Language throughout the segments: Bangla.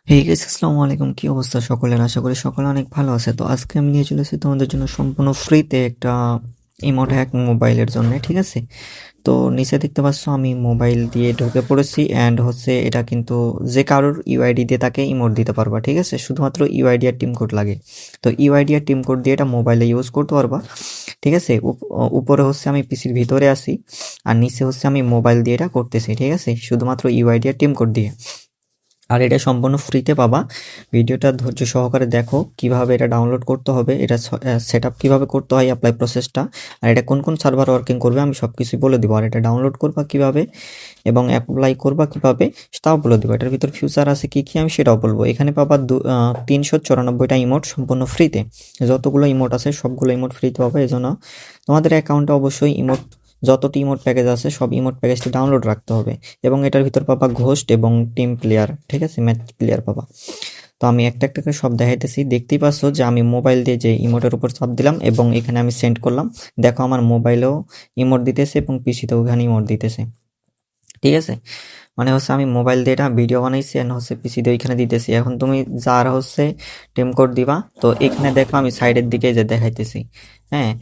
হেই গাইস, আসসালামু আলাইকুম। কি অবস্থা সকলের? আশা করি সকলে অনেক ভালো আছে। তো আজকে আমি নিয়ে চলে এসেছি তোমাদের জন্য সম্পূর্ণ ফ্রিতে একটা ইমোট হ্যাক মোবাইলের জন্য, ঠিক আছে? তো নিচে দেখতে পাচ্ছ আমি মোবাইল দিয়ে ঢুকে পড়েছি অ্যান্ড হচ্ছে এটা কিন্তু যে কারোর ইউআইডি দিয়ে তাকে ইমোট দিতে পারবা, ঠিক আছে? শুধুমাত্র ইউআইডি আর টিম কোড লাগে। তো ইউআইডি আর টিম কোড দিয়ে এটা মোবাইলে ইউজ করতে পারবা, ঠিক আছে? উপরে হচ্ছে আমি পিসির ভিতরে আছি আর নিচে হচ্ছে আমি মোবাইল দিয়ে এটা করতেছি, ঠিক আছে? শুধুমাত্র ইউআইডি আর টিম কোড দিয়ে। আর এটা সম্পূর্ণ ফ্রিতে পাবা। ভিডিওটা ধৈর্য সহকারে দেখো কিভাবে এটা ডাউনলোড করতে হবে, এটা সেটআপ কিভাবে করতে হয়, অ্যাপ্লাই প্রসেসটা, আর এটা কোন কোন সার্ভার ওয়ার্কিং করবে আমি সবকিছুই বলে দিব। আর এটা ডাউনলোড করবা কিভাবে এবং অ্যাপ্লাই করবা কিভাবে তাও বলে দিব। এটার ভিতর ফিউচার আছে কি কি আমি সেটাও বলবো। এখানে পাবা 394টা ইমোট সম্পূর্ণ ফ্রিতে। যতগুলো ইমোট আছে সবগুলো ইমোট ফ্রিতে পাবা। এই জন্য তোমাদের অ্যাকাউন্টে অবশ্যই ইমোট যতটি ইমোট প্যাকেজ আছে সব ইমোট প্যাকেজটি ডাউনলোড রাখতে হবে। এবং এটার ভিতর পাবা ঘোস্ট এবং টিম প্লেয়ার, ঠিক আছে? ম্যাচ প্লেয়ার পাবা। তো আমি একটা একটা করে সব দেখাইতেছি। দেখতেই পাচ্ছ যে আমি মোবাইল দিয়ে যে ইমোটের উপর চাপ দিলাম এবং এখানে আমি সেন্ড করলাম। দেখো আমার মোবাইলেও ইমোট দিতেছে এবং পিসিতেও এখানে ইমোট দিতেছে, ঠিক আছে? মানে হচ্ছে আমি মোবাইল দিয়ে এটা ভিডিও বানাইছি এন্ড হচ্ছে পিসি দিয়ে ওইখানে দিতেছি। এখন তুমি যার হচ্ছে টিম কোড দিবা, তো এখানে দেখো আমি সাইডের দিকে যে দেখাইতেছি, হ্যাঁ?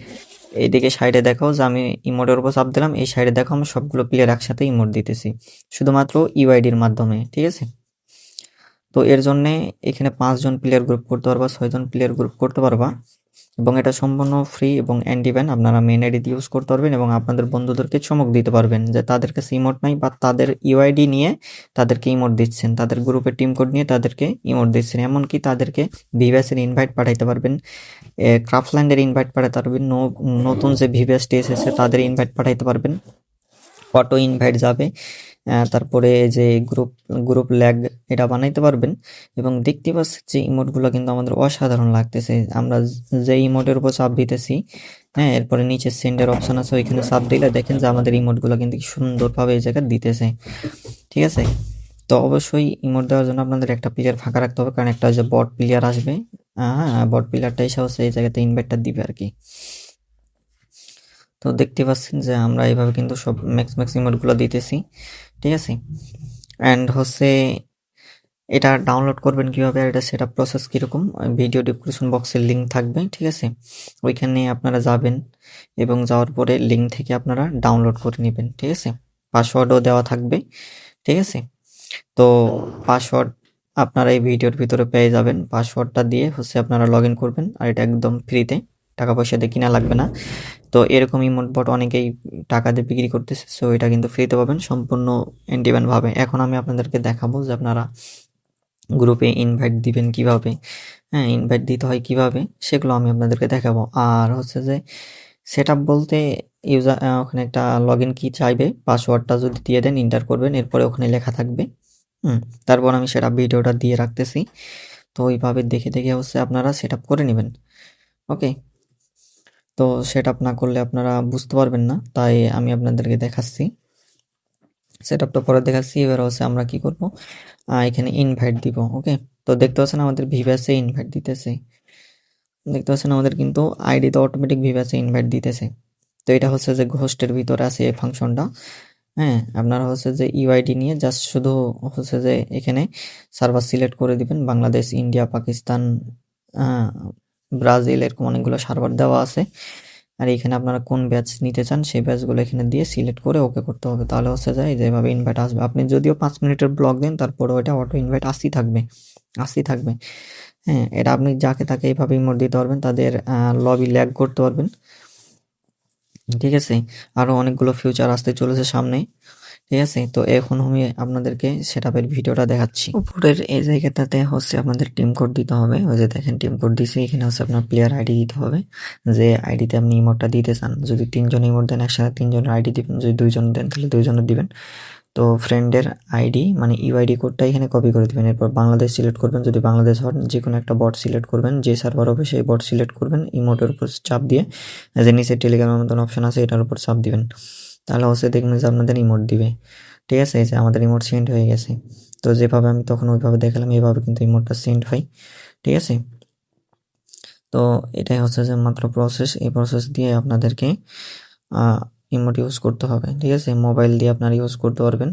এইদিকে সাইডে দেখো যে আমি ইমোটের উপর চাপ দিলাম, এই সাইডে দেখো আমি সবগুলো প্লেয়ার একসাথে ইমোট দিতেছি শুধুমাত্র ইউআইডির মাধ্যমে, ঠিক আছে? তো এর জন্যে এখানে 5 জন প্লেয়ার গ্রুপ করতে পারবা, 6 জন প্লেয়ার গ্রুপ করতে পারবা এবং এটা সম্পূর্ণ ফ্রি এবং এন্ড ইভেন আপনারা মেন আইডি দিয়ে ইউজ করতে পারবেন এবং আপনাদের বন্ধুদেরকে চমক দিতে পারবেন যে তাদের কাছে ইমোট নাই বা তাদের ইউআইডি নিয়ে তাদেরকে ইমোট দিচ্ছেন, তাদের গ্রুপের টিম কোড নিয়ে তাদেরকে ইমোট দিচ্ছেন। এমনকি তাদেরকে ভিভ্যাসের ইনভাইট পাঠাইতে পারবেন, ক্রাফটল্যান্ডের ইনভাইট পাঠাতে পারবেন, নতুন যে ভিভ্যাসটি এসেছে তাদের ইনভাইট পাঠাইতে পারবেন, অটো ইনভাইট যাবে। তারপরে যে গ্রুপ গ্রুপ ল্যাগ এটা বানাইতে পারবেন। এবং দেখতে পাচ্ছি যে ইমোটগুলো কিন্তু আমাদের অসাধারণ লাগতেছে। আমরা যে ইমোটের উপর চাপ দিতেছি, হ্যাঁ, এরপরে নিচে সেন্ডের অপশন আছে, ওইখানে চাপ দিলে দেখেন যে আমাদের ইমোটগুলো কিন্তু কি সুন্দরভাবে এই জায়গায় দিতেছে, ঠিক আছে? তো অবশ্যই ইমোট দেওয়ার জন্য আপনাদের একটা প্লেয়ার ফাঁকা রাখতে হবে, কারণ একটা যে বট প্লেয়ার আসবে, হ্যাঁ, বট প্লেয়ারটা এসে হচ্ছে এই জায়গাতে ইনভাইটটা দিবে আর কি। তো দেখতে পাচ্ছেন যে আমরা এইভাবে কিন্তু সব ম্যাক্স ইমোটগুলো দিতেছি, ঠিক আছে? অ্যান্ড হচ্ছে এটা ডাউনলোড করবেন কিভাবে আর এটা সেটআপ প্রসেস কিরকম, ভিডিও ডিসক্রিপশন বক্সে লিঙ্ক থাকবে, ঠিক আছে? ওইখানে আপনারা যাবেন এবং যাওয়ার পরে লিঙ্ক থেকে আপনারা ডাউনলোড করে নেবেন, ঠিক আছে? পাসওয়ার্ডও দেওয়া থাকবে, ঠিক আছে? তো পাসওয়ার্ড আপনারা এই ভিডিওর ভিতরে পেয়ে যাবেন। পাসওয়ার্ডটা দিয়ে হচ্ছে আপনারা লগ ইন করবেন আর এটা একদম ফ্রিতে, টাকা পয়সা দিয়ে কিনা লাগবে না। তো এরকম ইমোট বট অনেকেই টাকা দিয়ে বিক্রি করতেছে, সো এটা কিন্তু ফ্রিতে পাবেন সম্পূর্ণ ইন্ডিপেন্ডেন্ট ভাবে। এখন আমি আপনাদেরকে দেখাবো যে আপনারা গ্রুপে ইনভাইট দিবেন কিভাবে, হ্যাঁ, ইনভাইট দিতে হয় কিভাবে সেগুলো আমি আপনাদেরকে দেখাবো। আর হচ্ছে যে সেটআপ বলতে ইউজার ওখানে একটা লগ ইন কি চাইবে, পাসওয়ার্ডটা যদি দিয়ে দেন এন্টার করবেন, এরপরে ওখানে লেখা থাকবে, তারপর আমি সেটআপ ভিডিওটা দিয়ে রাখতেছি। তো ওইভাবে দেখে দেখে হচ্ছে আপনারা সেটআপ করে নেবেন, ওকে? তো সেটআপ না করলে আপনারা বুঝতে পারবেন না, তাই আমি আপনাদেরকে দেখাচ্ছি। সেটআপটা পরে দেখাচ্ছি। এবার হচ্ছে আমরা কি করব, এখানে ইনভাইট দিব, ওকে? তো দেখতে পাচ্ছেন আমাদের ভিভাসে ইনভাইট দিতেছে, দেখতে পাচ্ছেন আমাদের কিন্তু আইডিতে অটোমেটিক ভিভাসে ইনভাইট দিতেছে। তো এটা হচ্ছে যে ঘোস্টের ভিতরে আছে এই ফাংশনটা, হ্যাঁ? আপনারা হচ্ছে যে ইউআইডি নিয়ে জাস্ট শুধু হচ্ছে যে এখানে সার্ভার সিলেক্ট করে দিবেন। বাংলাদেশ, ইন্ডিয়া, পাকিস্তান, ব্রাজিল, এরকম অনেকগুলো সার্ভার দেওয়া আছে। আর এখানে আপনারা কোন ব্যাচ নিতে চান সেই ব্যাচগুলো এখানে দিয়ে সিলেক্ট করে ওকে করতে হবে। তাহলে হচ্ছে যায় যেভাবে ইনভাইট আসবে। আপনি যদিও 5 মিনিটের ব্লক দেন তারপরেও এটা অটো ইনভাইট আসতেই থাকবে, আসতেই থাকবে। হ্যাঁ, এটা আপনি যাকে তাকে এইভাবে ইমোট দিতে পারবেন, তাদের লবি ল্যাগ করতে পারবেন, ঠিক আছে? আরো অনেকগুলো ফিউচার আসতে চলেছে সামনে, ঠিক আছে? তো এখন আমি আপনাদেরকে সেটআপের ভিডিওটা দেখাচ্ছি। উপরের এই জায়গাটাতে হচ্ছে আপনাদের টিম কোড দিতে হবে। ওই যে দেখেন টিম কোড দিছি, এখানে হচ্ছে আপনার প্লেয়ার আইডি দিতে হবে, যে আইডিতে আপনি ইমোটটা দিতে চান। যদি 3 জন ইমোট দেন একসাথে 3 জনের আইডি দিবেন, যদি 2 জন দেন তাহলে 2 জনের দিবেন। তো ফ্রেন্ডের আইডি মানে ইউআইডি কোডটা এখানে কপি করে দিবেন। এরপর বাংলাদেশ সিলেক্ট করবেন, যদি বাংলাদেশ হন যে কোনো একটা বট সিলেক্ট করবেন, যে সার্ভার হবে সেই বট সিলেক্ট করবেন, ইমোটের উপর চাপ দিয়ে যে নিচে টেলিগ্রামের মতন অপশন আছে এটার উপর চাপ দিবেন, তাহলে হচ্ছে দেখবেন যে আপনাদের ইমোট দিবে, ঠিক আছে? এই যে আমাদের ইমোট সেন্ড হয়ে গেছে। তো যেভাবে আমি তখন ওইভাবে দেখালাম এইভাবে কিন্তু ইমোটটা সেন্ড হয়, ঠিক আছে? তো এটাই হচ্ছে যে মাত্র প্রসেস। এই প্রসেস দিয়ে আপনাদেরকে ইমোট ইউজ করতে হবে, ঠিক আছে? মোবাইল দিয়ে আপনারা ইউজ করতে পারবেন।